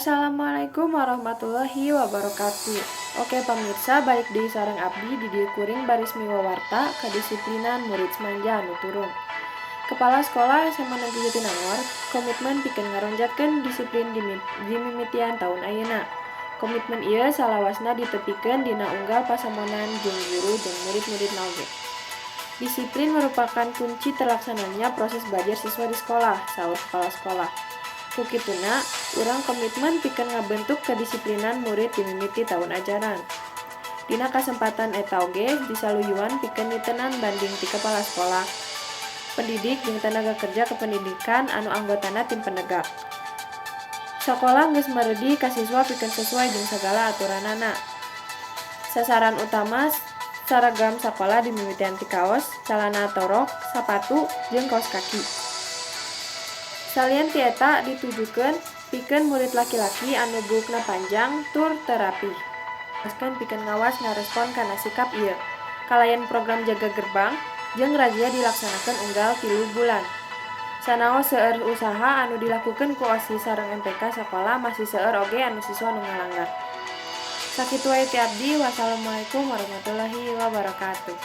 Assalamualaikum warahmatullahi wabarakatuh. Oke pemirsa, balik di sareng abdi di dieu kuring baris miwawarta kedisiplinan murid semanja anu turun. Kepala sekolah SMA Negeri Jatinangor komitmen pikeun ngaronjatkeun disiplin di mimitian tahun ayeuna. Komitmen ieu salawasna ditepikeun dina unggal pasamuanan jeung guru jeung murid-murid oge. Disiplin merupakan kunci terlaksananya proses belajar siswa di sekolah, saur kepala sekolah. Kukituna, urang komitmen pikeun ngabentuk kedisiplinan murid di mimiti tahun ajaran. Dina kasempatan eta oge disaluyuan pikeun nitenan banding ti kepala sekolah, pendidik jeung tenaga kerja kependidikan anu anggotana tim penegak. Sakola geus meuredi ka siswa pikeun sesuai jeung sagala aturanana. Sasaran utama seragam sakola dimimitian ti kaos, calana torok, sapatu, jeung kaos kaki. Salieun ti eta ditujukeun pikeun murid laki-laki anu buukna panjang tur teu rapih. Askeun pikeun ngawas ngarespon kana sikap ieu. Kalayan program jaga gerbang jeung razia dilaksanakeun unggal 3 bulan. Sanaos seueur usaha anu dilakukeun ku OSIS sareng MPK sakola masih seueur oge anu siswa nu ngalanggar. Sakitu wae ti abdi. Wassalamualaikum warahmatullahi wabarakatuh.